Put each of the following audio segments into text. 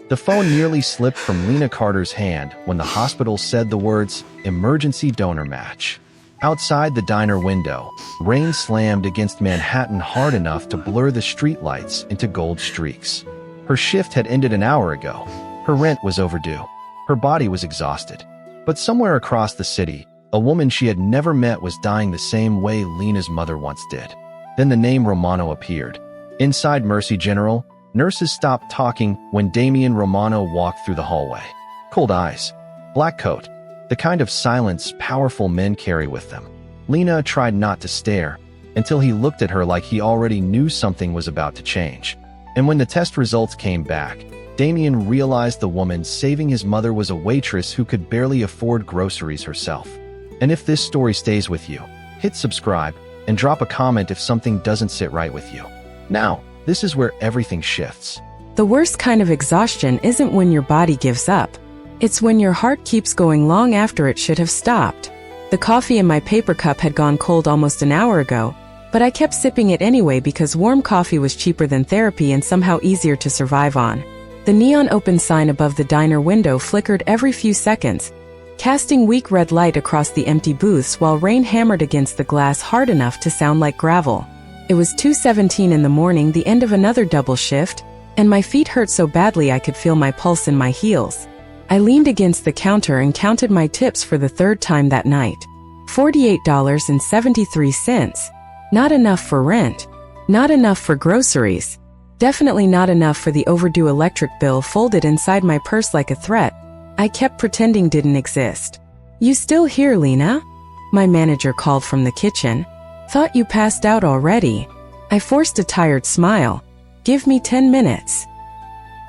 The phone nearly slipped from Lena Carter's hand when the hospital said the words, "Emergency donor match." Outside the diner window, rain slammed against Manhattan hard enough to blur the streetlights into gold streaks. Her shift had ended an hour ago. Her rent was overdue. Her body was exhausted. But somewhere across the city, a woman she had never met was dying the same way Lena's mother once did. Then the name Romano appeared. Inside Mercy General, nurses stopped talking when Damien Romano walked through the hallway. Cold eyes, black coat, the kind of silence powerful men carry with them. Lena tried not to stare until he looked at her like he already knew something was about to change. And when the test results came back, Damien realized the woman saving his mother was a waitress who could barely afford groceries herself. And if this story stays with you, hit subscribe and drop a comment if something doesn't sit right with you. Now, this is where everything shifts. The worst kind of exhaustion isn't when your body gives up. It's when your heart keeps going long after it should have stopped. The coffee in my paper cup had gone cold almost an hour ago, but I kept sipping it anyway because warm coffee was cheaper than therapy and somehow easier to survive on. The neon open sign above the diner window flickered every few seconds, casting weak red light across the empty booths while rain hammered against the glass hard enough to sound like gravel. It was 2:17 in the morning, the end of another double shift, and my feet hurt so badly I could feel my pulse in my heels. I leaned against the counter and counted my tips for the third time that night. $48.73. Not enough for rent. Not enough for groceries. Definitely not enough for the overdue electric bill folded inside my purse like a threat I kept pretending didn't exist. "You still here, Lena?" My manager called from the kitchen. "Thought you passed out already." I forced a tired smile. "Give me 10 minutes.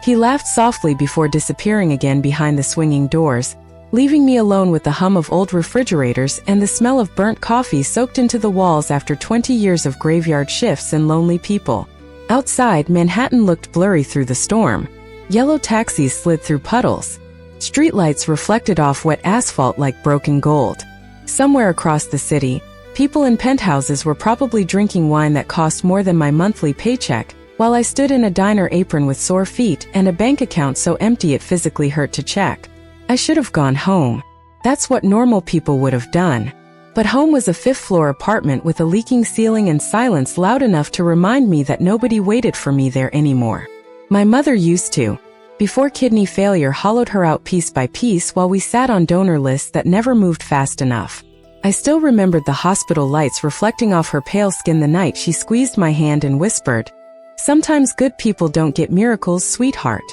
He laughed softly before disappearing again behind the swinging doors, leaving me alone with the hum of old refrigerators and the smell of burnt coffee soaked into the walls after 20 years of graveyard shifts and lonely people. Outside, Manhattan looked blurry through the storm. Yellow taxis slid through puddles. Streetlights reflected off wet asphalt like broken gold. Somewhere across the city, people in penthouses were probably drinking wine that cost more than my monthly paycheck, while I stood in a diner apron with sore feet and a bank account so empty it physically hurt to check. I should have gone home. That's what normal people would have done. But home was a fifth-floor apartment with a leaking ceiling and silence loud enough to remind me that nobody waited for me there anymore. My mother used to, before kidney failure hollowed her out piece by piece while we sat on donor lists that never moved fast enough. I still remembered the hospital lights reflecting off her pale skin the night she squeezed my hand and whispered, "Sometimes good people don't get miracles, sweetheart."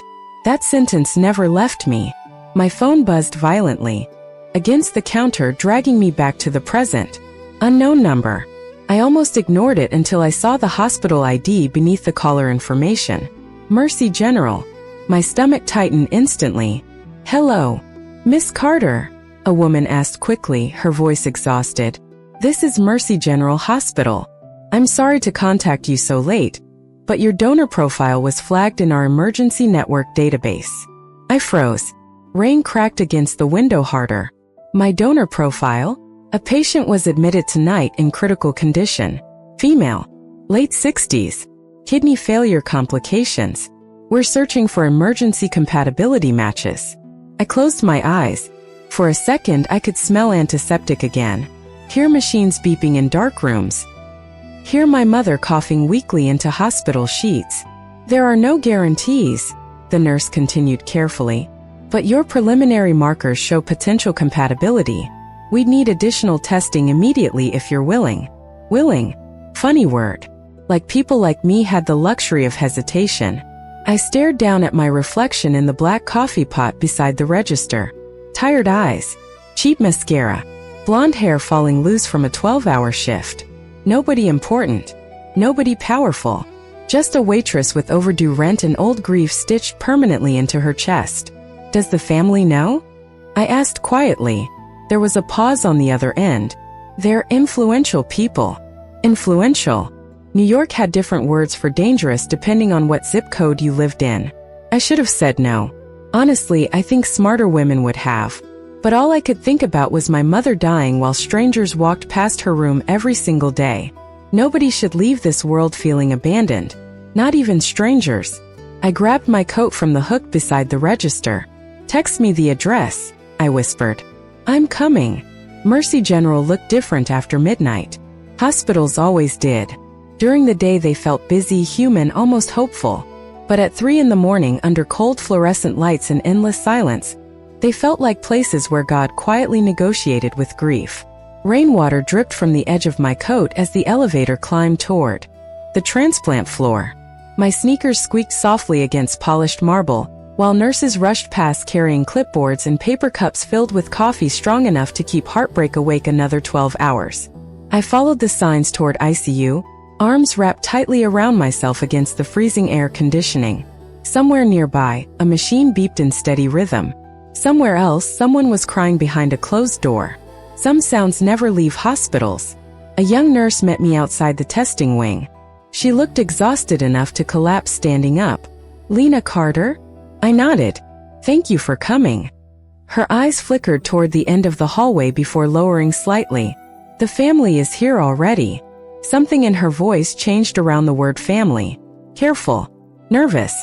That sentence never left me. My phone buzzed violently. Against the counter, dragging me back to the present. Unknown number. I almost ignored it until I saw the hospital ID beneath the caller information. Mercy General. My stomach tightened instantly. "Hello, Miss Carter," a woman asked quickly, her voice exhausted. "This is Mercy General Hospital. I'm sorry to contact you so late, but your donor profile was flagged in our emergency network database." I froze. Rain cracked against the window harder. My donor profile? A patient was admitted tonight in critical condition. Female. Late 60s. Kidney failure complications. We're searching for emergency compatibility matches. I closed my eyes. For a second, I could smell antiseptic again. Hear machines beeping in dark rooms. Hear my mother coughing weakly into hospital sheets. "There are no guarantees," the nurse continued carefully, "but your preliminary markers show potential compatibility. We'd need additional testing immediately if you're willing." Willing? Funny word. Like people like me had the luxury of hesitation. I stared down at my reflection in the black coffee pot beside the register. Tired eyes. Cheap mascara. Blonde hair falling loose from a 12-hour shift. Nobody important. Nobody powerful. Just a waitress with overdue rent and old grief stitched permanently into her chest. "Does the family know?" I asked quietly. There was a pause on the other end. "They're influential people." Influential. New York had different words for dangerous depending on what zip code you lived in. I should have said no. Honestly, I think smarter women would have. But all I could think about was my mother dying while strangers walked past her room every single day. Nobody should leave this world feeling abandoned. Not even strangers. I grabbed my coat from the hook beside the register. "Text me the address," I whispered. "I'm coming." Mercy General looked different after midnight. Hospitals always did. During the day they felt busy, human, almost hopeful. But at 3 in the morning, under cold fluorescent lights and endless silence, they felt like places where God quietly negotiated with grief. Rainwater dripped from the edge of my coat as the elevator climbed toward the transplant floor. My sneakers squeaked softly against polished marble, while nurses rushed past carrying clipboards and paper cups filled with coffee strong enough to keep heartbreak awake another 12 hours. I followed the signs toward ICU, arms wrapped tightly around myself against the freezing air conditioning. Somewhere nearby, a machine beeped in steady rhythm. Somewhere else, someone was crying behind a closed door. Some sounds never leave hospitals. A young nurse met me outside the testing wing. She looked exhausted enough to collapse standing up. "Lena Carter?" I nodded. "Thank you for coming." Her eyes flickered toward the end of the hallway before lowering slightly. "The family is here already." Something in her voice changed around the word family. Careful. Nervous.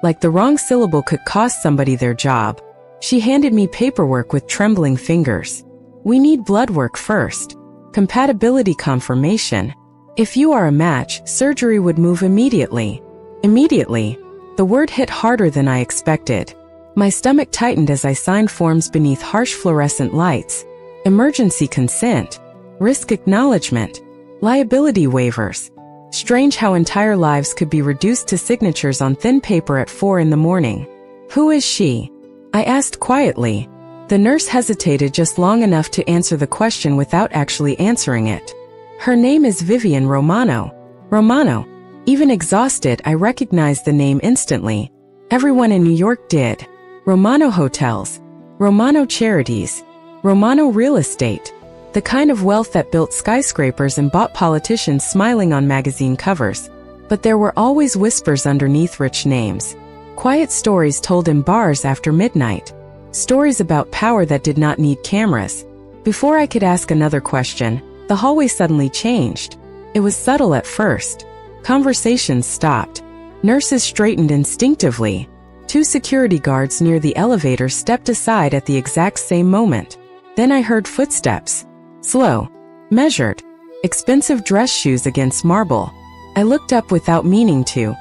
Like the wrong syllable could cost somebody their job. She handed me paperwork with trembling fingers. "We need blood work first. Compatibility confirmation. If you are a match, surgery would move immediately." Immediately. The word hit harder than I expected. My stomach tightened as I signed forms beneath harsh fluorescent lights. Emergency consent. Risk acknowledgement. Liability waivers. Strange how entire lives could be reduced to signatures on thin paper at 4 in the morning. "Who is she?" I asked quietly. The nurse hesitated just long enough to answer the question without actually answering it. "Her name is Vivian Romano." Romano. Even exhausted, I recognized the name instantly. Everyone in New York did. Romano Hotels. Romano Charities. Romano Real Estate. The kind of wealth that built skyscrapers and bought politicians smiling on magazine covers. But there were always whispers underneath rich names. Quiet stories told in bars after midnight. Stories about power that did not need cameras. Before I could ask another question, the hallway suddenly changed. It was subtle at first. Conversations stopped. Nurses straightened instinctively. 2 security guards near the elevator stepped aside at the exact same moment. Then I heard footsteps. Slow. Measured. Expensive dress shoes against marble. I looked up without meaning to.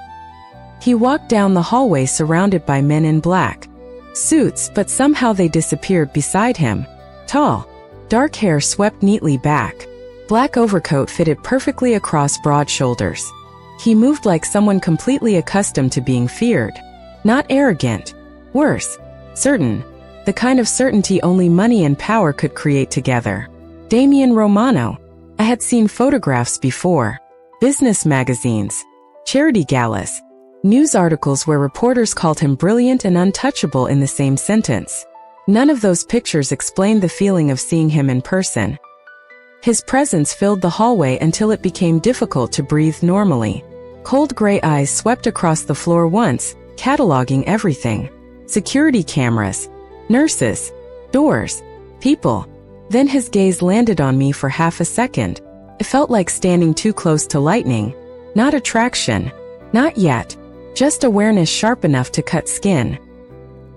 He walked down the hallway surrounded by men in black suits, but somehow they disappeared beside him. Tall. Dark hair swept neatly back. Black overcoat fitted perfectly across broad shoulders. He moved like someone completely accustomed to being feared. Not arrogant. Worse. Certain. The kind of certainty only money and power could create together. Damien Romano. I had seen photographs before. Business magazines. Charity galas. News articles where reporters called him brilliant and untouchable in the same sentence. None of those pictures explained the feeling of seeing him in person. His presence filled the hallway until it became difficult to breathe normally. Cold gray eyes swept across the floor once, cataloging everything. Security cameras. Nurses. Doors. People. Then his gaze landed on me for half a second. It felt like standing too close to lightning. Not attraction. Not yet. Just awareness sharp enough to cut skin.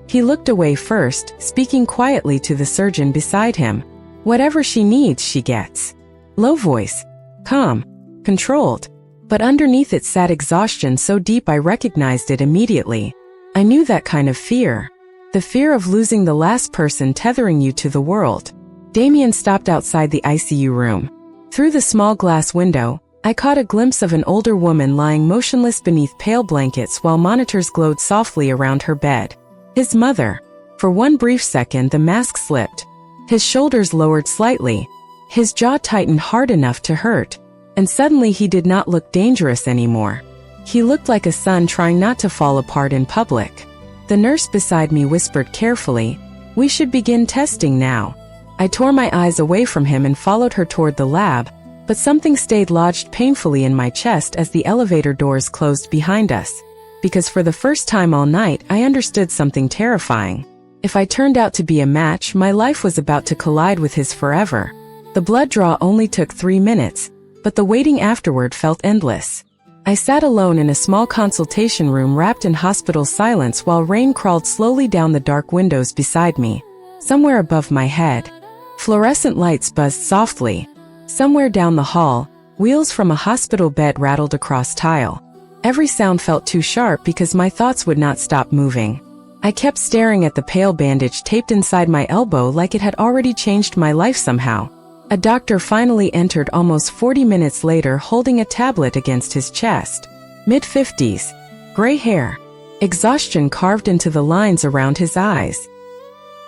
He looked away first, speaking quietly to the surgeon beside him. Whatever she needs, she gets. Low voice. Calm. Controlled. But underneath it sat exhaustion so deep I recognized it immediately. I knew that kind of fear. The fear of losing the last person tethering you to the world. Damien stopped outside the ICU room. Through the small glass window, I caught a glimpse of an older woman lying motionless beneath pale blankets while monitors glowed softly around her bed. His mother. For one brief second the mask slipped. His shoulders lowered slightly. His jaw tightened hard enough to hurt. And suddenly he did not look dangerous anymore. He looked like a son trying not to fall apart in public. The nurse beside me whispered carefully, "We should begin testing now." I tore my eyes away from him and followed her toward the lab, but something stayed lodged painfully in my chest as the elevator doors closed behind us. Because for the first time all night, I understood something terrifying. If I turned out to be a match, my life was about to collide with his forever. The blood draw only took 3 minutes, but the waiting afterward felt endless. I sat alone in a small consultation room wrapped in hospital silence while rain crawled slowly down the dark windows beside me. Somewhere above my head, fluorescent lights buzzed softly. Somewhere down the hall, wheels from a hospital bed rattled across tile. Every sound felt too sharp because my thoughts would not stop moving. I kept staring at the pale bandage taped inside my elbow like it had already changed my life somehow. A doctor finally entered almost 40 minutes later holding a tablet against his chest. Mid-50s. Gray hair. Exhaustion carved into the lines around his eyes.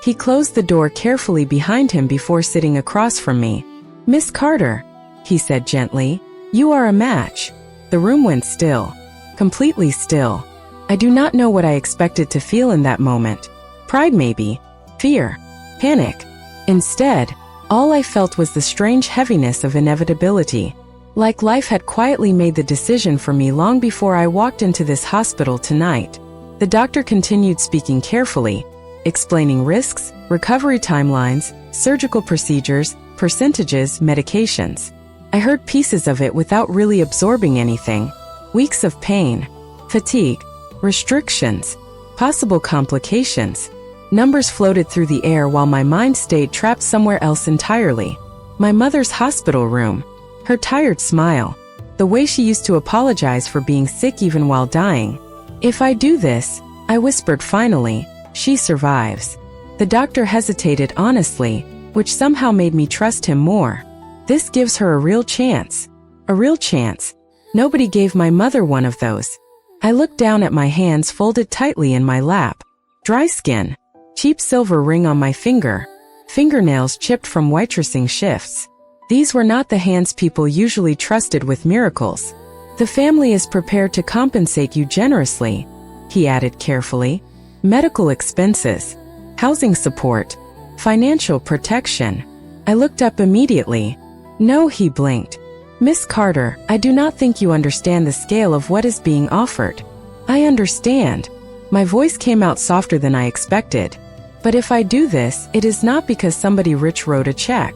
He closed the door carefully behind him before sitting across from me. "Miss Carter," he said gently, "you are a match." The room went still. Completely still. I do not know what I expected to feel in that moment. Pride maybe. Fear. Panic. Instead, all I felt was the strange heaviness of inevitability. Like life had quietly made the decision for me long before I walked into this hospital tonight. The doctor continued speaking carefully, explaining risks, recovery timelines, surgical procedures, percentages, medications. I heard pieces of it without really absorbing anything. Weeks of pain, fatigue, restrictions, possible complications. Numbers floated through the air while my mind stayed trapped somewhere else entirely. My mother's hospital room, her tired smile, the way she used to apologize for being sick even while dying. "If I do this," I whispered finally, "she survives." The doctor hesitated honestly, which somehow made me trust him more. This gives her a real chance. A real chance. Nobody gave my mother one of those. I looked down at my hands folded tightly in my lap. Dry skin. Cheap silver ring on my finger. Fingernails chipped from waitressing shifts. These were not the hands people usually trusted with miracles. "The family is prepared to compensate you generously," he added carefully. "Medical expenses, housing support, financial protection." I looked up immediately. "No," he blinked. "Miss Carter, I do not think you understand the scale of what is being offered." "I understand." My voice came out softer than I expected. "But if I do this, it is not because somebody rich wrote a check."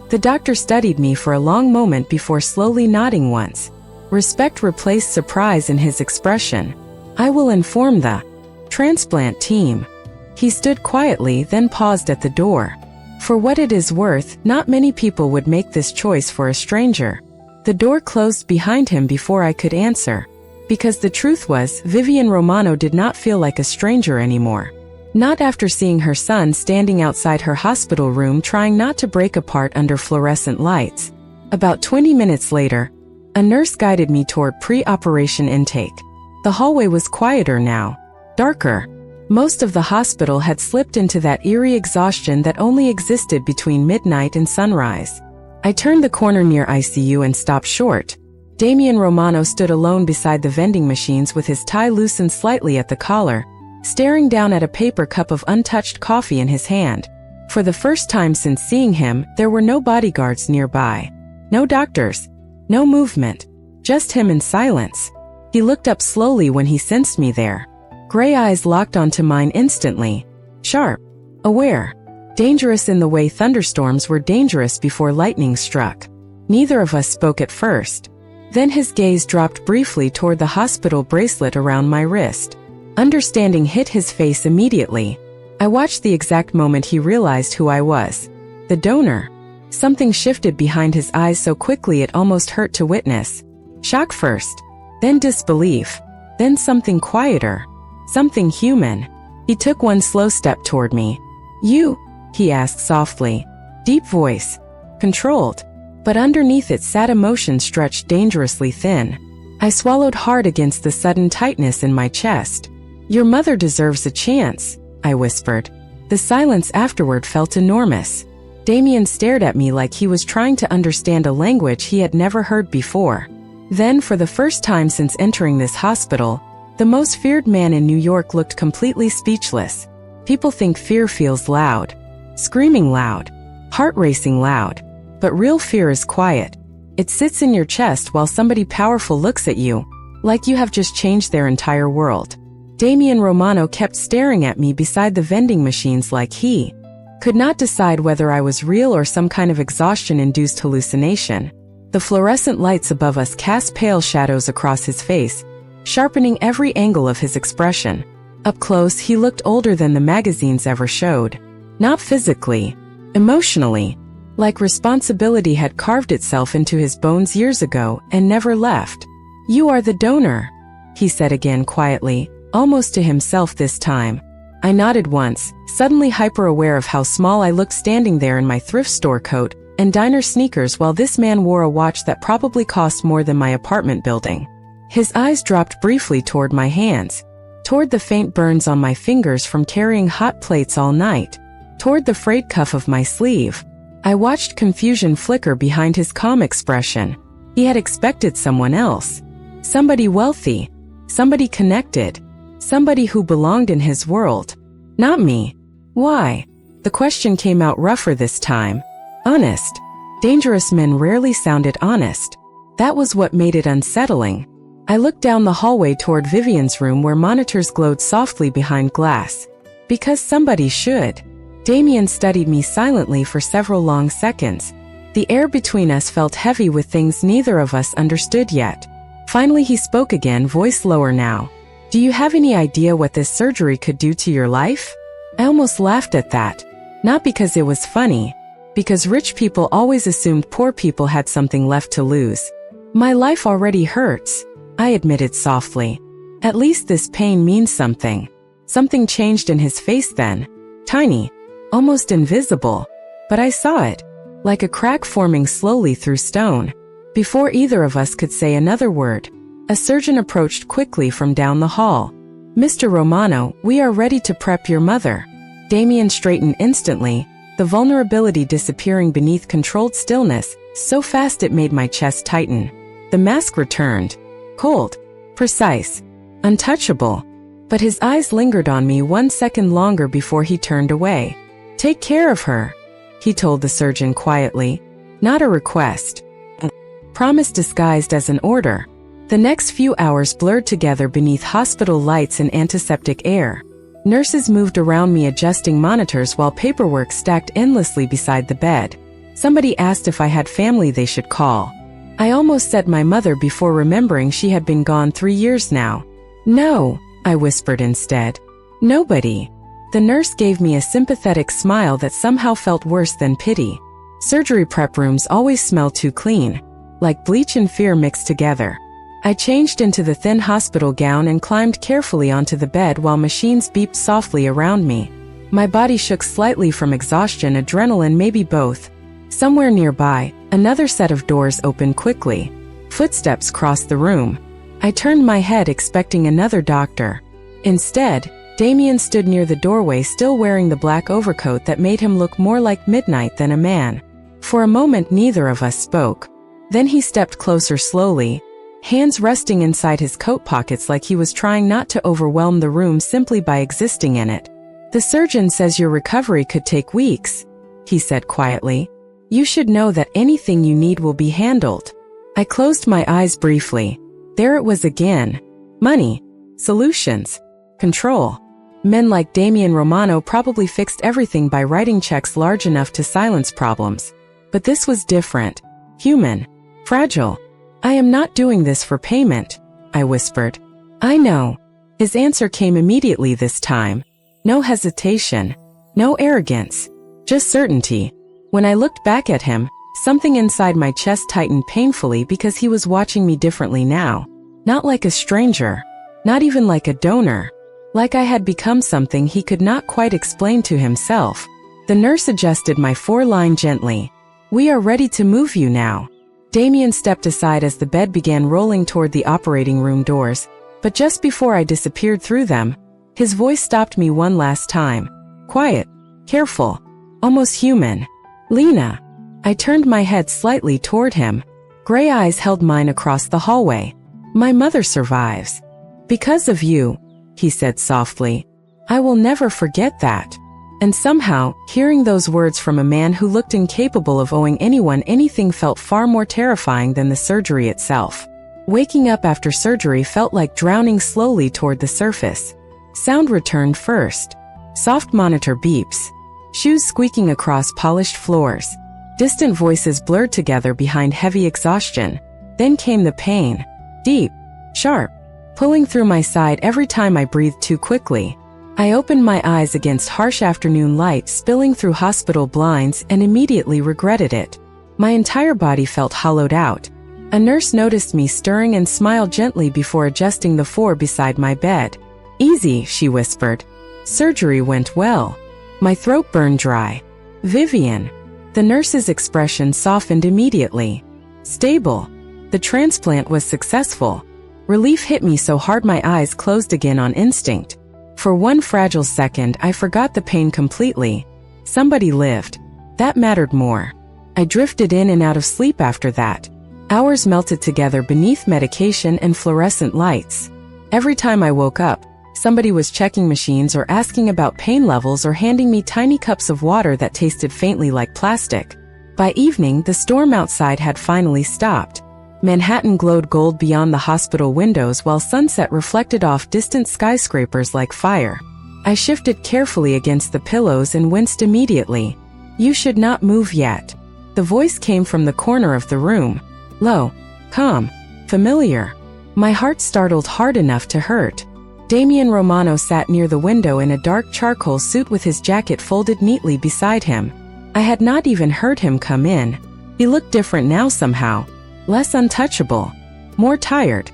The doctor studied me for a long moment before slowly nodding once. Respect replaced surprise in his expression. "I will inform the transplant team." He stood quietly, then paused at the door. For what it is worth, not many people would make this choice for a stranger. The door closed behind him before I could answer. Because the truth was, Damien Romano did not feel like a stranger anymore. Not after seeing her son standing outside her hospital room trying not to break apart under fluorescent lights. About 20 minutes later, a nurse guided me toward pre-operation intake. The hallway was quieter now. Darker. Most of the hospital had slipped into that eerie exhaustion that only existed between midnight and sunrise. I turned the corner near ICU and stopped short. Damien Romano stood alone beside the vending machines with his tie loosened slightly at the collar, staring down at a paper cup of untouched coffee in his hand. For the first time since seeing him, there were no bodyguards nearby. No doctors. No movement. Just him in silence. He looked up slowly when he sensed me there. Gray eyes locked onto mine instantly. Sharp. Aware. Dangerous in the way thunderstorms were dangerous before lightning struck. Neither of us spoke at first. Then his gaze dropped briefly toward the hospital bracelet around my wrist. Understanding hit his face immediately. I watched the exact moment he realized who I was. The donor. Something shifted behind his eyes so quickly it almost hurt to witness. Shock first. Then disbelief. Then something quieter. Something human. He took one slow step toward me. "You?" he asked softly. Deep voice. Controlled. But underneath it sat emotion stretched dangerously thin. I swallowed hard against the sudden tightness in my chest. "Your mother deserves a chance," I whispered. The silence afterward felt enormous. Damien stared at me like he was trying to understand a language he had never heard before. Then, for the first time since entering this hospital, the most feared man in New York looked completely speechless. People think fear feels loud. Screaming loud. Heart racing loud. But real fear is quiet. It sits in your chest while somebody powerful looks at you, like you have just changed their entire world. Damien Romano kept staring at me beside the vending machines like he could not decide whether I was real or some kind of exhaustion-induced hallucination. The fluorescent lights above us cast pale shadows across his face, sharpening every angle of his expression. Up close, he looked older than the magazines ever showed. Not physically, emotionally, like responsibility had carved itself into his bones years ago and never left. "You are the donor," he said again quietly, almost to himself this time. I nodded once, suddenly hyper-aware of how small I looked standing there in my thrift store coat and diner sneakers while this man wore a watch that probably cost more than my apartment building. His eyes dropped briefly toward my hands, toward the faint burns on my fingers from carrying hot plates all night, toward the frayed cuff of my sleeve. I watched confusion flicker behind his calm expression. He had expected someone else. Somebody wealthy. Somebody connected. Somebody who belonged in his world. Not me. Why? The question came out rougher this time. Honest. Dangerous men rarely sounded honest. That was what made it unsettling. I looked down the hallway toward Vivian's room where monitors glowed softly behind glass. Because somebody should. Damien studied me silently for several long seconds. The air between us felt heavy with things neither of us understood yet. Finally he spoke again, voice lower now. "Do you have any idea what this surgery could do to your life?" I almost laughed at that. Not because it was funny. Because rich people always assumed poor people had something left to lose. "My life already hurts," I admitted softly. "At least this pain means something." Something changed in his face then. Tiny. Almost invisible. But I saw it. Like a crack forming slowly through stone. Before either of us could say another word, a surgeon approached quickly from down the hall. "Mr. Romano, we are ready to prep your mother." Damien straightened instantly, the vulnerability disappearing beneath controlled stillness, so fast it made my chest tighten. The mask returned. Cold. Precise. Untouchable. But his eyes lingered on me 1 second longer before he turned away. "Take care of her," he told the surgeon quietly. Not a request. A promise disguised as an order. The next few hours blurred together beneath hospital lights and antiseptic air. Nurses moved around me adjusting monitors while paperwork stacked endlessly beside the bed. Somebody asked if I had family they should call. I almost said my mother before remembering she had been gone 3 years now. "No," I whispered instead. "Nobody." The nurse gave me a sympathetic smile that somehow felt worse than pity. Surgery prep rooms always smell too clean. Like bleach and fear mixed together. I changed into the thin hospital gown and climbed carefully onto the bed while machines beeped softly around me. My body shook slightly from exhaustion, adrenaline, maybe both. Somewhere nearby, another set of doors opened quickly. Footsteps crossed the room. I turned my head expecting another doctor. Instead, Damien stood near the doorway, still wearing the black overcoat that made him look more like midnight than a man. For a moment neither of us spoke. Then he stepped closer slowly, hands resting inside his coat pockets like he was trying not to overwhelm the room simply by existing in it. "The surgeon says your recovery could take weeks," he said quietly. "You should know that anything you need will be handled." I closed my eyes briefly. There it was again. Money. Solutions. Control. Men like Damien Romano probably fixed everything by writing checks large enough to silence problems. But this was different. Human. Fragile. "I am not doing this for payment," I whispered. "I know." His answer came immediately this time. No hesitation. No arrogance. Just certainty. When I looked back at him, something inside my chest tightened painfully because he was watching me differently now. Not like a stranger. Not even like a donor. Like I had become something he could not quite explain to himself. The nurse adjusted my foreline gently. "We are ready to move you now." Damien stepped aside as the bed began rolling toward the operating room doors, but just before I disappeared through them, his voice stopped me one last time. Quiet. Careful. Almost human. "Lena." I turned my head slightly toward him. Gray eyes held mine across the hallway. "My mother survives. Because of you," he said softly. "I will never forget that." And somehow, hearing those words from a man who looked incapable of owing anyone anything felt far more terrifying than the surgery itself. Waking up after surgery felt like drowning slowly toward the surface. Sound returned first. Soft monitor beeps. Shoes squeaking across polished floors. Distant voices blurred together behind heavy exhaustion. Then came the pain. Deep, sharp, pulling through my side every time I breathed too quickly. I opened my eyes against harsh afternoon light spilling through hospital blinds and immediately regretted it. My entire body felt hollowed out. A nurse noticed me stirring and smiled gently before adjusting the four beside my bed. "Easy," she whispered. "Surgery went well." My throat burned dry. "Vivian." The nurse's expression softened immediately. "Stable. The transplant was successful." Relief hit me so hard my eyes closed again on instinct. For one fragile second, I forgot the pain completely. Somebody lived. That mattered more. I drifted in and out of sleep after that. Hours melted together beneath medication and fluorescent lights. Every time I woke up, somebody was checking machines or asking about pain levels or handing me tiny cups of water that tasted faintly like plastic. By evening, the storm outside had finally stopped. Manhattan glowed gold beyond the hospital windows while sunset reflected off distant skyscrapers like fire. I shifted carefully against the pillows and winced immediately. "You should not move yet." The voice came from the corner of the room. Low, calm, familiar. My heart startled hard enough to hurt. Damien Romano sat near the window in a dark charcoal suit with his jacket folded neatly beside him. I had not even heard him come in. He looked different now somehow. Less untouchable. More tired.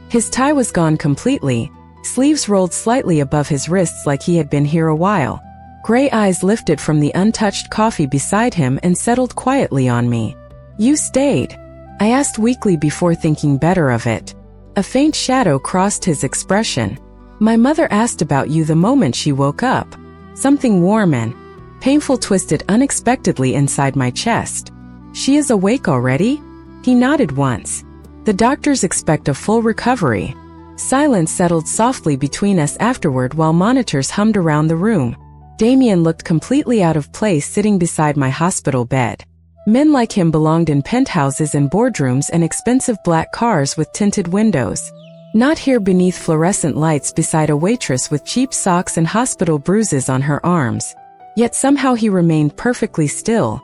His tie was gone completely. Sleeves rolled slightly above his wrists like he had been here a while. Gray eyes lifted from the untouched coffee beside him and settled quietly on me. "You stayed?" I asked weakly before thinking better of it. A faint shadow crossed his expression. "My mother asked about you the moment she woke up." Something warm and painful twisted unexpectedly inside my chest. "She is awake already?" He nodded once. "The doctors expect a full recovery." Silence settled softly between us afterward while monitors hummed around the room. Damien looked completely out of place sitting beside my hospital bed. Men like him belonged in penthouses and boardrooms and expensive black cars with tinted windows. Not here beneath fluorescent lights beside a waitress with cheap socks and hospital bruises on her arms. Yet somehow he remained perfectly still,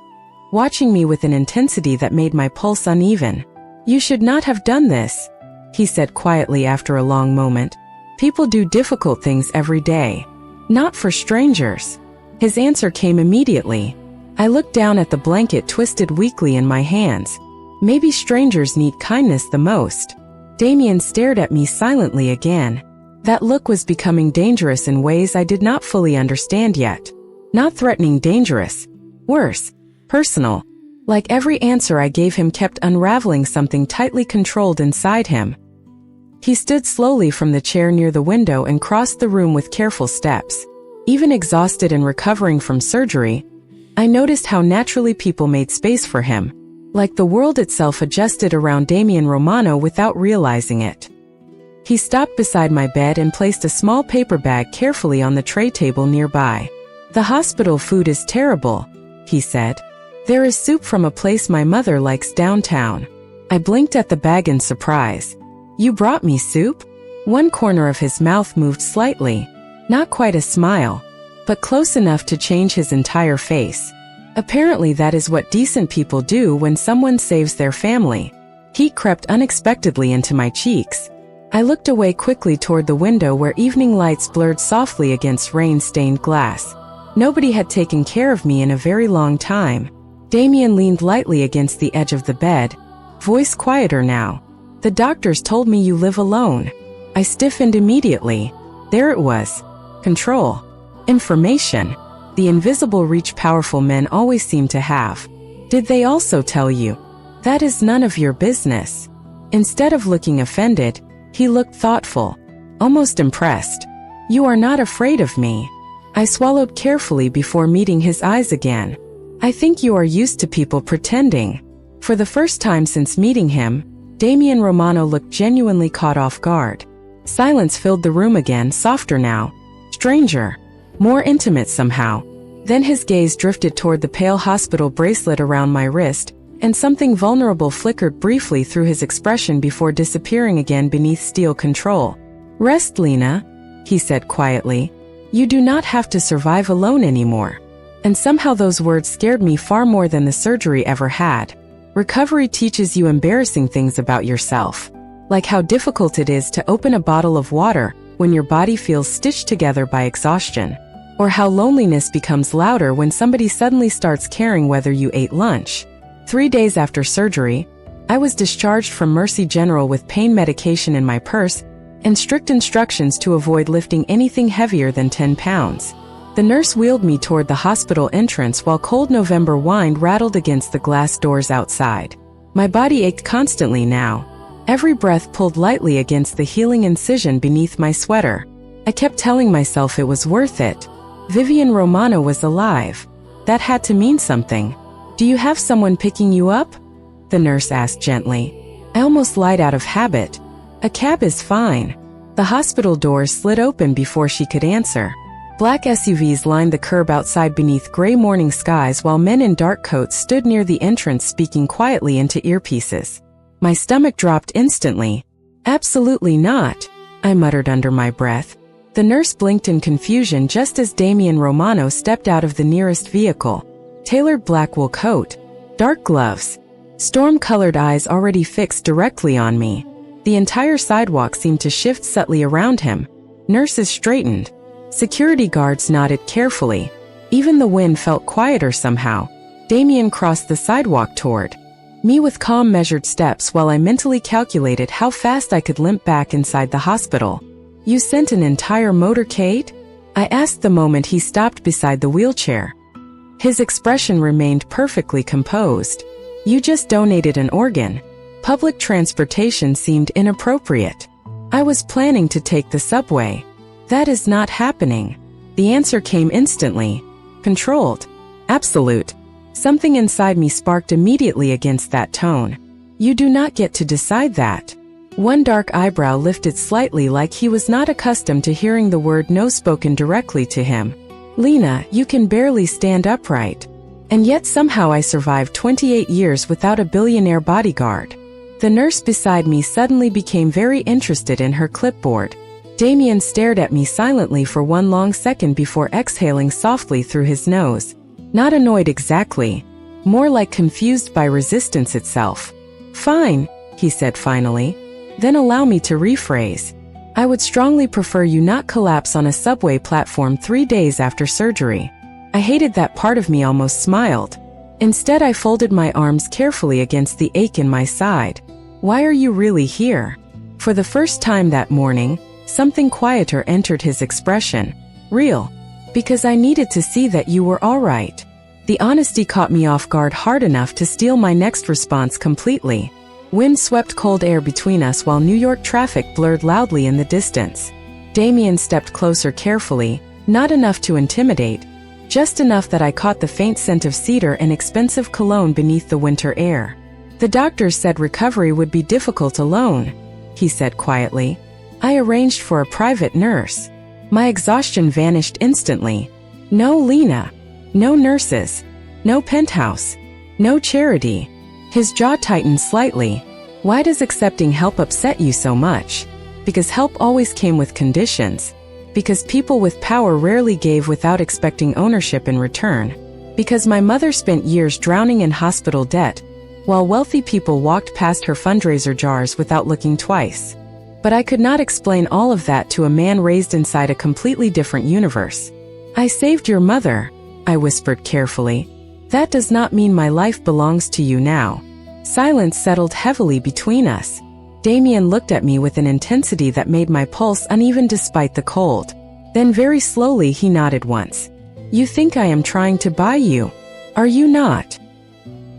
watching me with an intensity that made my pulse uneven. "You should not have done this," he said quietly after a long moment. "People do difficult things every day. Not for strangers." His answer came immediately. I looked down at the blanket twisted weakly in my hands. Maybe strangers need kindness the most. Damien stared at me silently again. That look was becoming dangerous in ways I did not fully understand yet. Not threatening, dangerous. Worse, personal. Like every answer I gave him kept unraveling something tightly controlled inside him. He stood slowly from the chair near the window and crossed the room with careful steps. Even exhausted and recovering from surgery, I noticed how naturally people made space for him, like the world itself adjusted around Damien Romano without realizing it. He stopped beside my bed and placed a small paper bag carefully on the tray table nearby. "The hospital food is terrible," he said. "There is soup from a place my mother likes downtown." I blinked at the bag in surprise. "You brought me soup?" One corner of his mouth moved slightly. Not quite a smile, but close enough to change his entire face. Apparently that is what decent people do when someone saves their family. Heat crept unexpectedly into my cheeks. I looked away quickly toward the window where evening lights blurred softly against rain-stained glass. Nobody had taken care of me in a very long time. Damien leaned lightly against the edge of the bed, voice quieter now. "The doctors told me you live alone." I stiffened immediately. There it was. Control. Information. The invisible reach powerful men always seem to have. "Did they also tell you?" "That is none of your business." Instead of looking offended, he looked thoughtful, almost impressed. "You are not afraid of me." I swallowed carefully before meeting his eyes again. "I think you are used to people pretending." For the first time since meeting him, Damien Romano looked genuinely caught off guard. Silence filled the room again, softer now. Stranger. More intimate somehow. Then his gaze drifted toward the pale hospital bracelet around my wrist, and something vulnerable flickered briefly through his expression before disappearing again beneath steel control. "Rest, Lena," he said quietly. "You do not have to survive alone anymore." And somehow those words scared me far more than the surgery ever had. Recovery teaches you embarrassing things about yourself, like how difficult it is to open a bottle of water when your body feels stitched together by exhaustion, or how loneliness becomes louder when somebody suddenly starts caring whether you ate lunch. 3 days after surgery, I was discharged from Mercy General with pain medication in my purse and strict instructions to avoid lifting anything heavier than 10 pounds. The nurse wheeled me toward the hospital entrance while cold November wind rattled against the glass doors outside. My body ached constantly now. Every breath pulled lightly against the healing incision beneath my sweater. I kept telling myself it was worth it. Damien Romano was alive. That had to mean something. "Do you have someone picking you up?" the nurse asked gently. I almost lied out of habit. "A cab is fine." The hospital doors slid open before she could answer. Black SUVs lined the curb outside beneath gray morning skies while men in dark coats stood near the entrance speaking quietly into earpieces. My stomach dropped instantly. "Absolutely not," I muttered under my breath. The nurse blinked in confusion just as Damien Romano stepped out of the nearest vehicle. Tailored black wool coat, dark gloves, storm-colored eyes already fixed directly on me. The entire sidewalk seemed to shift subtly around him. Nurses straightened. Security guards nodded carefully. Even the wind felt quieter somehow. Damien crossed the sidewalk toward me with calm, measured steps while I mentally calculated how fast I could limp back inside the hospital. "You sent an entire motorcade?" I asked the moment he stopped beside the wheelchair. His expression remained perfectly composed. "You just donated an organ." Public transportation seemed inappropriate. I was planning to take the subway. "That is not happening." The answer came instantly. Controlled. Absolute. Something inside me sparked immediately against that tone. "You do not get to decide that." One dark eyebrow lifted slightly like he was not accustomed to hearing the word no spoken directly to him. "Lena, you can barely stand upright. And yet somehow I survived 28 years without a billionaire bodyguard." The nurse beside me suddenly became very interested in her clipboard. Damien stared at me silently for one long second before exhaling softly through his nose. Not annoyed exactly. More like confused by resistance itself. "Fine," he said finally. "Then allow me to rephrase. I would strongly prefer you not collapse on a subway platform 3 days after surgery." I hated that part of me almost smiled. Instead, I folded my arms carefully against the ache in my side. "Why are you really here?" For the first time that morning, something quieter entered his expression. "Real. Because I needed to see that you were all right." The honesty caught me off guard hard enough to steal my next response completely. Wind swept cold air between us while New York traffic blurred loudly in the distance. Damien stepped closer carefully, not enough to intimidate, just enough that I caught the faint scent of cedar and expensive cologne beneath the winter air. "The doctors said recovery would be difficult alone," he said quietly. "I arranged for a private nurse." My exhaustion vanished instantly. No Lena. No nurses. No penthouse. No charity. His jaw tightened slightly. "Why does accepting help upset you so much?" "Because help always came with conditions. Because people with power rarely gave without expecting ownership in return. Because my mother spent years drowning in hospital debt, while wealthy people walked past her fundraiser jars without looking twice." But I could not explain all of that to a man raised inside a completely different universe. "I saved your mother," I whispered carefully. "That does not mean my life belongs to you now." Silence settled heavily between us. Damien looked at me with an intensity that made my pulse uneven despite the cold. Then very slowly he nodded once. "You think I am trying to buy you? Are you not?"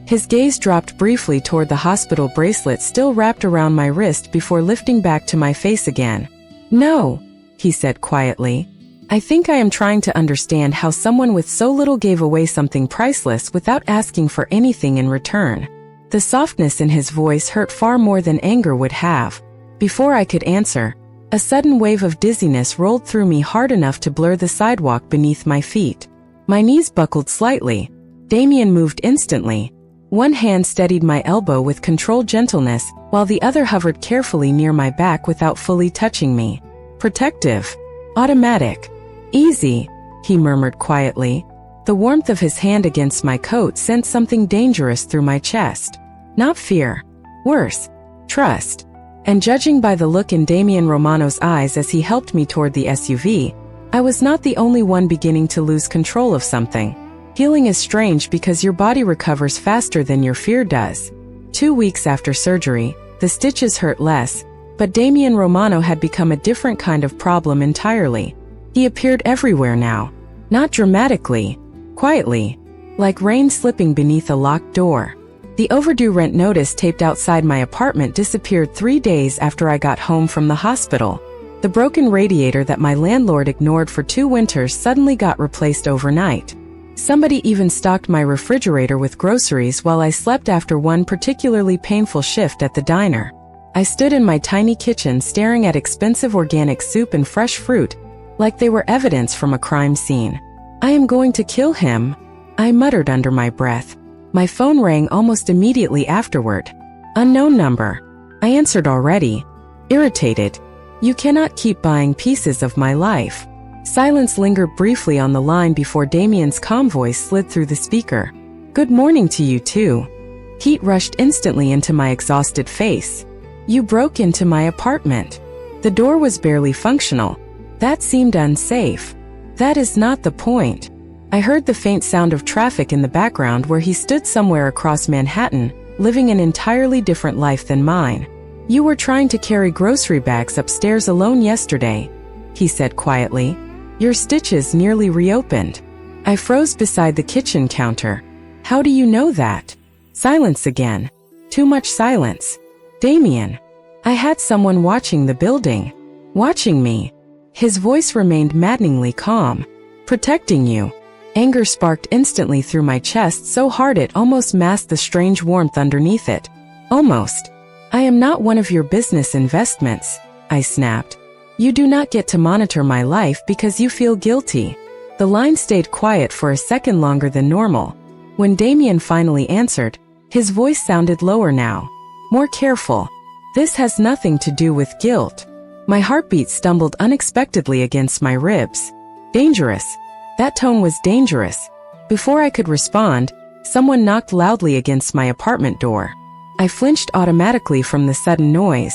His gaze dropped briefly toward the hospital bracelet still wrapped around my wrist before lifting back to my face again. "No," he said quietly. "I think I am trying to understand how someone with so little gave away something priceless without asking for anything in return." The softness in his voice hurt far more than anger would have. Before I could answer, a sudden wave of dizziness rolled through me hard enough to blur the sidewalk beneath my feet. My knees buckled slightly. Damien moved instantly. One hand steadied my elbow with controlled gentleness, while the other hovered carefully near my back without fully touching me. "Protective. Automatic. Easy," he murmured quietly. The warmth of his hand against my coat sent something dangerous through my chest. Not fear. Worse. Trust. And judging by the look in Damien Romano's eyes as he helped me toward the SUV, I was not the only one beginning to lose control of something. Healing is strange because your body recovers faster than your fear does. 2 weeks after surgery, the stitches hurt less, but Damien Romano had become a different kind of problem entirely. He appeared everywhere now. Not dramatically, quietly, like rain slipping beneath a locked door. The overdue rent notice taped outside my apartment disappeared 3 days after I got home from the hospital. The broken radiator that my landlord ignored for 2 winters suddenly got replaced overnight. Somebody even stocked my refrigerator with groceries while I slept after one particularly painful shift at the diner. I stood in my tiny kitchen staring at expensive organic soup and fresh fruit, like they were evidence from a crime scene. "I am going to kill him," I muttered under my breath. My phone rang almost immediately afterward. Unknown number. I answered already. Irritated. "You cannot keep buying pieces of my life." Silence lingered briefly on the line before Damien's calm voice slid through the speaker. "Good morning to you too." Heat rushed instantly into my exhausted face. "You broke into my apartment." The door was barely functional. That seemed unsafe. "That is not the point." I heard the faint sound of traffic in the background where he stood somewhere across Manhattan, living an entirely different life than mine. "You were trying to carry grocery bags upstairs alone yesterday," he said quietly. "Your stitches nearly reopened." I froze beside the kitchen counter. "How do you know that?" Silence again. Too much silence. "Damien, I had someone watching the building. Watching me." His voice remained maddeningly calm. "Protecting you." Anger sparked instantly through my chest so hard it almost masked the strange warmth underneath it. Almost. "I am not one of your business investments," I snapped. "You do not get to monitor my life because you feel guilty." The line stayed quiet for a second longer than normal. When Damien finally answered, his voice sounded lower now. More careful. "This has nothing to do with guilt." My heartbeat stumbled unexpectedly against my ribs. "Dangerous." That tone was dangerous. Before I could respond, someone knocked loudly against my apartment door. I flinched automatically from the sudden noise.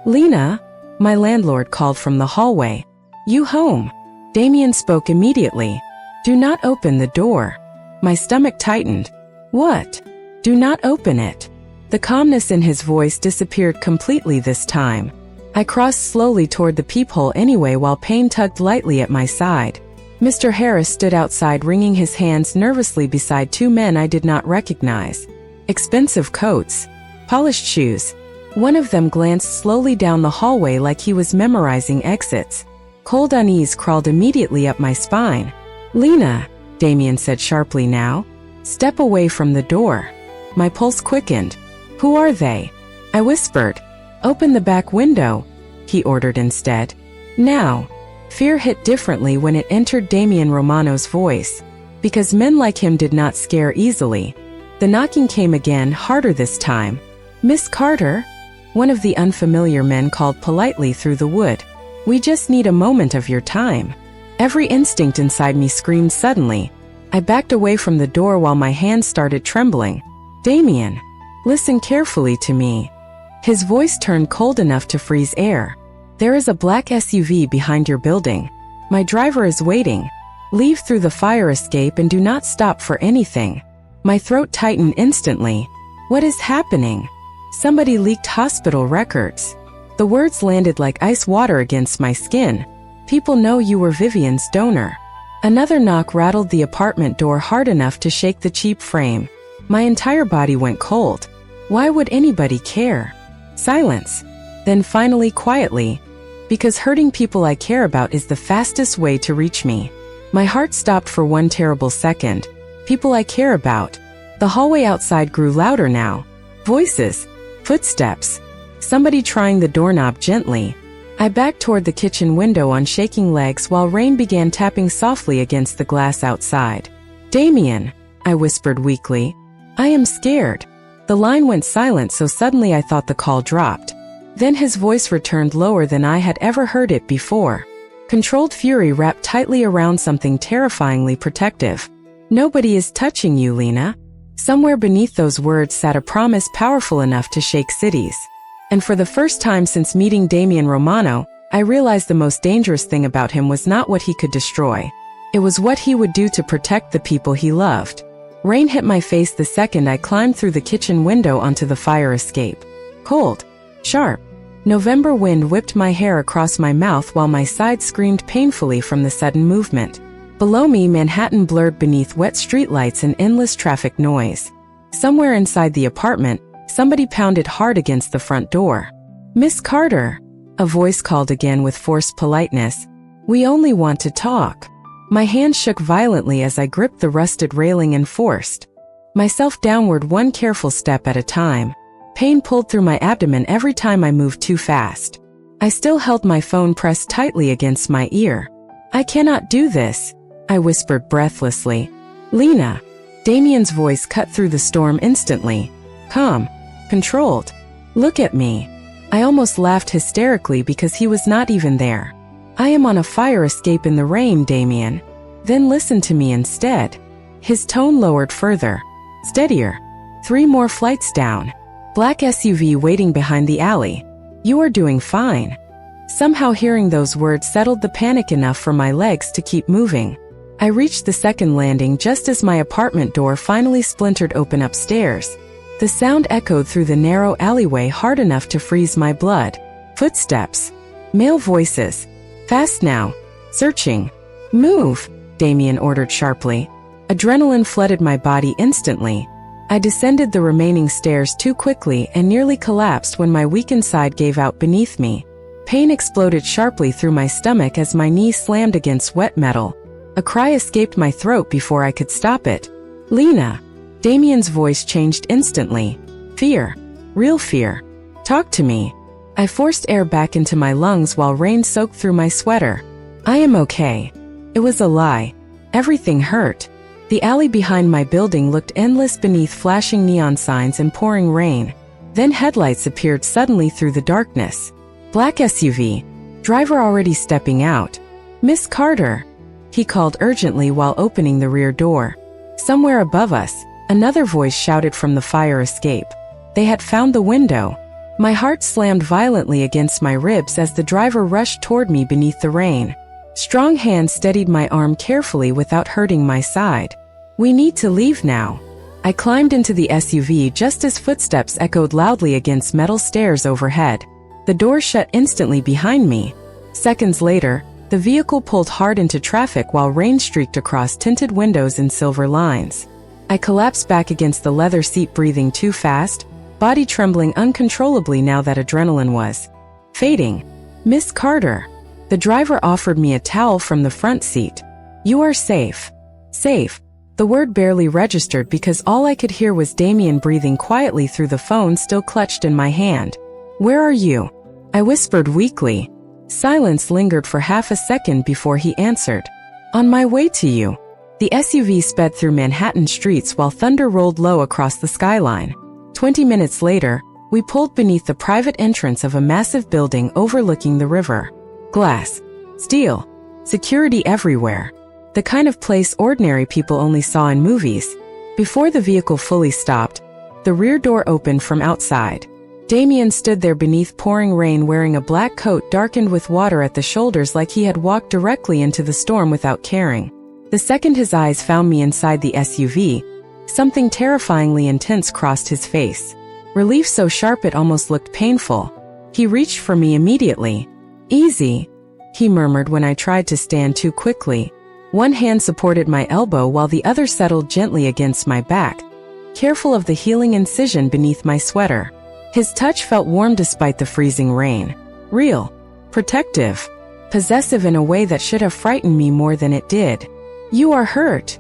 "Lena," my landlord called from the hallway. "You home?" Damien spoke immediately. "Do not open the door." My stomach tightened. "What?" "Do not open it." The calmness in his voice disappeared completely this time. I crossed slowly toward the peephole anyway while pain tugged lightly at my side. Mr. Harris stood outside wringing his hands nervously beside 2 men I did not recognize. Expensive coats. Polished shoes. One of them glanced slowly down the hallway like he was memorizing exits. Cold unease crawled immediately up my spine. "Lena," Damien said sharply now. "Step away from the door." My pulse quickened. "Who are they?" I whispered. "Open the back window," he ordered instead. "Now." Fear hit differently when it entered Damien Romano's voice, because men like him did not scare easily. The knocking came again, harder this time. "Miss Carter?" One of the unfamiliar men called politely through the wood. "We just need a moment of your time." Every instinct inside me screamed suddenly. I backed away from the door while my hands started trembling. "Damien, listen carefully to me." His voice turned cold enough to freeze air. "There is a black SUV behind your building. My driver is waiting. Leave through the fire escape and do not stop for anything." My throat tightened instantly. What is happening? Somebody leaked hospital records. The words landed like ice water against my skin. "People know you were Vivian's donor." Another knock rattled the apartment door hard enough to shake the cheap frame. My entire body went cold. Why would anybody care? Silence. Then finally quietly. Because hurting people I care about is the fastest way to reach me. My heart stopped for one terrible second. People I care about. The hallway outside grew louder now. Voices. Footsteps. Somebody trying the doorknob gently. I backed toward the kitchen window on shaking legs while rain began tapping softly against the glass outside. "Damien," I whispered weakly. "I am scared." The line went silent so suddenly I thought the call dropped. Then his voice returned lower than I had ever heard it before. Controlled fury wrapped tightly around something terrifyingly protective. Nobody is touching you, Lena. Somewhere beneath those words sat a promise powerful enough to shake cities. And for the first time since meeting Damien Romano, I realized the most dangerous thing about him was not what he could destroy. It was what he would do to protect the people he loved. Rain hit my face the second I climbed through the kitchen window onto the fire escape. Cold. Sharp. November wind whipped my hair across my mouth while my side screamed painfully from the sudden movement. Below me, Manhattan blurred beneath wet streetlights and endless traffic noise. Somewhere inside the apartment, somebody pounded hard against the front door. "Miss Carter," a voice called again with forced politeness. "We only want to talk." My hand shook violently as I gripped the rusted railing and forced myself downward one careful step at a time. Pain pulled through my abdomen every time I moved too fast. I still held my phone pressed tightly against my ear. "I cannot do this," I whispered breathlessly. "Lena." Damien's voice cut through the storm instantly. Calm. Controlled. "Look at me." I almost laughed hysterically because he was not even there. "I am on a fire escape in the rain, Damien. Then listen to me instead." His tone lowered further. "Steadier. 3 more flights down. Black SUV waiting behind the alley. You are doing fine." Somehow hearing those words settled the panic enough for my legs to keep moving. I reached the second landing just as my apartment door finally splintered open upstairs. The sound echoed through the narrow alleyway hard enough to freeze my blood. Footsteps. Male voices. "Fast now. Searching." "Move," Damien ordered sharply. Adrenaline flooded my body instantly. I descended the remaining stairs too quickly and nearly collapsed when my weakened side gave out beneath me. Pain exploded sharply through my stomach as my knee slammed against wet metal. A cry escaped my throat before I could stop it. "Lena." Damien's voice changed instantly. Fear. Real fear. "Talk to me." I forced air back into my lungs while rain soaked through my sweater. "I am okay." It was a lie. Everything hurt. The alley behind my building looked endless beneath flashing neon signs and pouring rain. Then headlights appeared suddenly through the darkness. Black SUV. Driver already stepping out. "Miss Carter," he called urgently while opening the rear door. Somewhere above us, another voice shouted from the fire escape. They had found the window. My heart slammed violently against my ribs as the driver rushed toward me beneath the rain. Strong hands steadied my arm carefully without hurting my side. "We need to leave now." I climbed into the SUV just as footsteps echoed loudly against metal stairs overhead. The door shut instantly behind me. Seconds later, the vehicle pulled hard into traffic while rain streaked across tinted windows in silver lines. I collapsed back against the leather seat, breathing too fast, body trembling uncontrollably now that adrenaline was fading. "Miss Carter." The driver offered me a towel from the front seat. "You are safe." Safe. The word barely registered because all I could hear was Damien breathing quietly through the phone still clutched in my hand. "Where are you?" I whispered weakly. Silence lingered for half a second before he answered. "On my way to you." The SUV sped through Manhattan streets while thunder rolled low across the skyline. 20 minutes later, we pulled beneath the private entrance of a massive building overlooking the river. Glass. Steel. Security everywhere. The kind of place ordinary people only saw in movies. Before the vehicle fully stopped, the rear door opened from outside. Damien stood there beneath pouring rain wearing a black coat darkened with water at the shoulders like he had walked directly into the storm without caring. The second his eyes found me inside the SUV, something terrifyingly intense crossed his face. Relief so sharp it almost looked painful. He reached for me immediately. "Easy," he murmured when I tried to stand too quickly. One hand supported my elbow while the other settled gently against my back, careful of the healing incision beneath my sweater. His touch felt warm despite the freezing rain. Real. Protective. Possessive in a way that should have frightened me more than it did. "You are hurt,"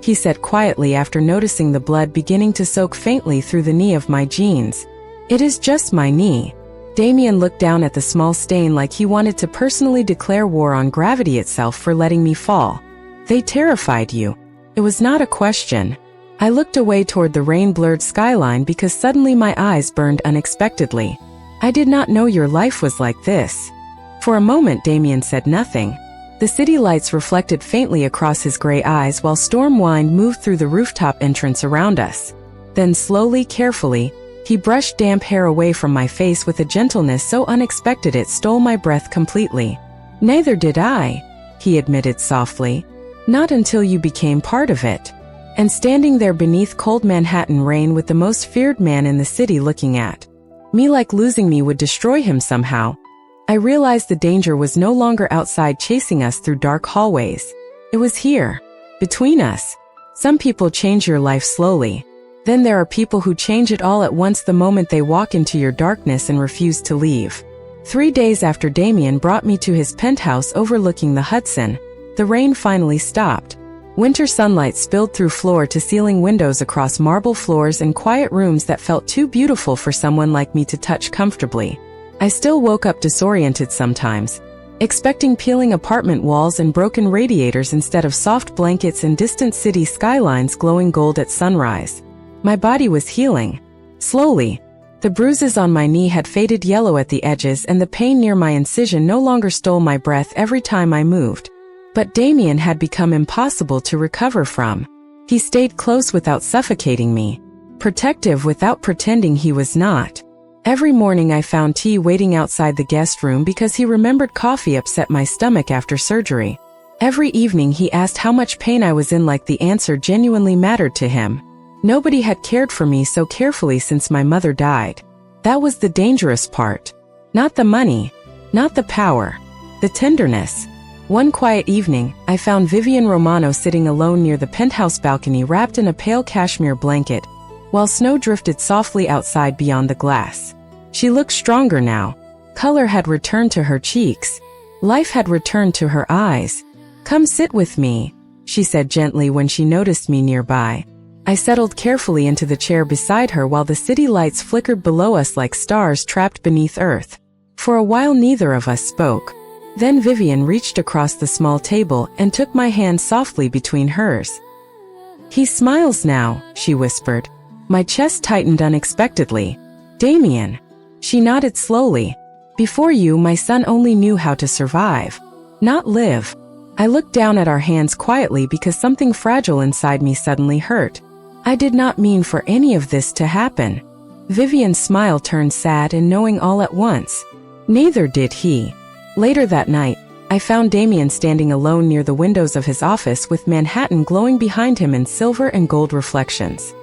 he said quietly after noticing the blood beginning to soak faintly through the knee of my jeans. "It is just my knee." Damien looked down at the small stain like he wanted to personally declare war on gravity itself for letting me fall. "They terrified you." It was not a question. I looked away toward the rain-blurred skyline because suddenly my eyes burned unexpectedly. "I did not know your life was like this." For a moment Damien said nothing. The city lights reflected faintly across his gray eyes while storm wind moved through the rooftop entrance around us. Then slowly, carefully, he brushed damp hair away from my face with a gentleness so unexpected it stole my breath completely. "Neither did I," he admitted softly. "Not until you became part of it." And standing there beneath cold Manhattan rain with the most feared man in the city looking at me like losing me would destroy him somehow, I realized the danger was no longer outside chasing us through dark hallways. It was here, between us. Some people change your life slowly. Then there are people who change it all at once the moment they walk into your darkness and refuse to leave. 3 days after Damien brought me to his penthouse overlooking the Hudson, the rain finally stopped. Winter sunlight spilled through floor-to-ceiling windows across marble floors and quiet rooms that felt too beautiful for someone like me to touch comfortably. I still woke up disoriented sometimes, expecting peeling apartment walls and broken radiators instead of soft blankets and distant city skylines glowing gold at sunrise. My body was healing. Slowly. The bruises on my knee had faded yellow at the edges and the pain near my incision no longer stole my breath every time I moved. But Damien had become impossible to recover from. He stayed close without suffocating me, protective without pretending he was not. Every morning I found tea waiting outside the guest room because he remembered coffee upset my stomach after surgery. Every evening he asked how much pain I was in like the answer genuinely mattered to him. Nobody had cared for me so carefully since my mother died. That was the dangerous part. Not the money, not the power, the tenderness. One quiet evening, I found Damien Romano sitting alone near the penthouse balcony wrapped in a pale cashmere blanket, while snow drifted softly outside beyond the glass. She looked stronger now. Color had returned to her cheeks. Life had returned to her eyes. "Come sit with me," she said gently when she noticed me nearby. I settled carefully into the chair beside her while the city lights flickered below us like stars trapped beneath earth. For a while neither of us spoke. Then Vivian reached across the small table and took my hand softly between hers. "He smiles now," she whispered. My chest tightened unexpectedly. "Damien." She nodded slowly. "Before you, my son only knew how to survive, not live." I looked down at our hands quietly because something fragile inside me suddenly hurt. I did not mean for any of this to happen. Vivian's smile turned sad and knowing all at once. Neither did he. Later that night, I found Damien standing alone near the windows of his office with Manhattan glowing behind him in silver and gold reflections.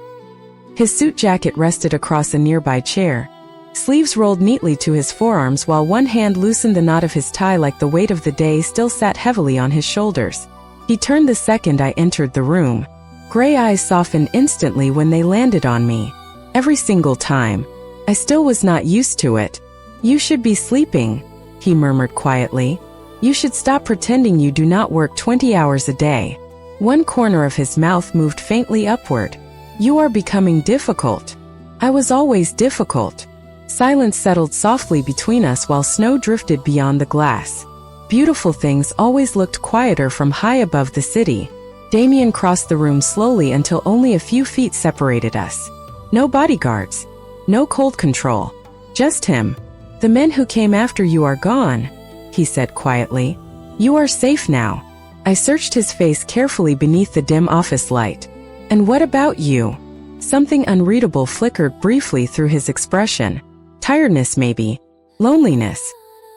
His suit jacket rested across a nearby chair, sleeves rolled neatly to his forearms while one hand loosened the knot of his tie like the weight of the day still sat heavily on his shoulders. He turned the second I entered the room. Gray eyes softened instantly when they landed on me. Every single time. I still was not used to it. "You should be sleeping," he murmured quietly. "You should stop pretending you do not work 20 hours a day." One corner of his mouth moved faintly upward. "You are becoming difficult." I was always difficult. Silence settled softly between us while snow drifted beyond the glass. Beautiful things always looked quieter from high above the city. Damien crossed the room slowly until only a few feet separated us. No bodyguards. No cold control. Just him. "The men who came after you are gone," he said quietly. "You are safe now." I searched his face carefully beneath the dim office light. "And what about you?" Something unreadable flickered briefly through his expression. Tiredness maybe. Loneliness.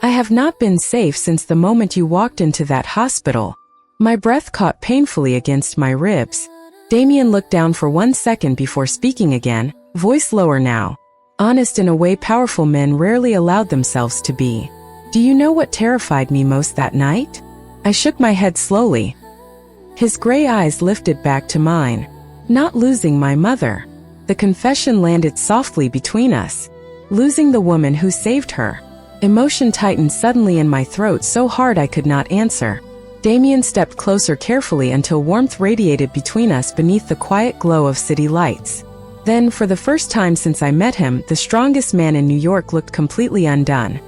"I have not been safe since the moment you walked into that hospital." My breath caught painfully against my ribs. Damien looked down for 1 second before speaking again, voice lower now. Honest in a way powerful men rarely allowed themselves to be. "Do you know what terrified me most that night?" I shook my head slowly. His gray eyes lifted back to mine. "Not losing my mother." The confession landed softly between us. Losing the woman who saved her. Emotion tightened suddenly in my throat so hard I could not answer. Damien stepped closer carefully until warmth radiated between us beneath the quiet glow of city lights. Then, for the first time since I met him, the strongest man in New York looked completely undone.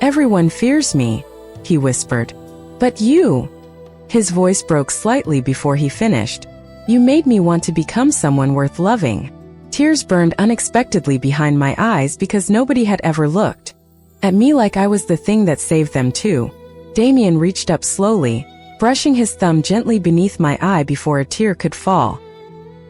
"Everyone fears me," he whispered. "But you..." His voice broke slightly before he finished. "You made me want to become someone worth loving." Tears burned unexpectedly behind my eyes because nobody had ever looked at me like I was the thing that saved them too. Damien reached up slowly, brushing his thumb gently beneath my eye before a tear could fall.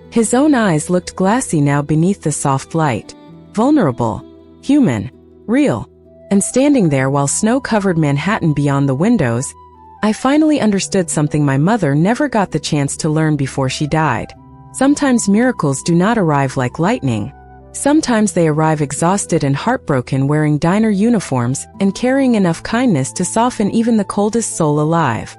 His own eyes looked glassy now beneath the soft light. Vulnerable, human, real. And standing there while snow covered Manhattan beyond the windows, I finally understood something my mother never got the chance to learn before she died. Sometimes miracles do not arrive like lightning. Sometimes they arrive exhausted and heartbroken, wearing diner uniforms and carrying enough kindness to soften even the coldest soul alive.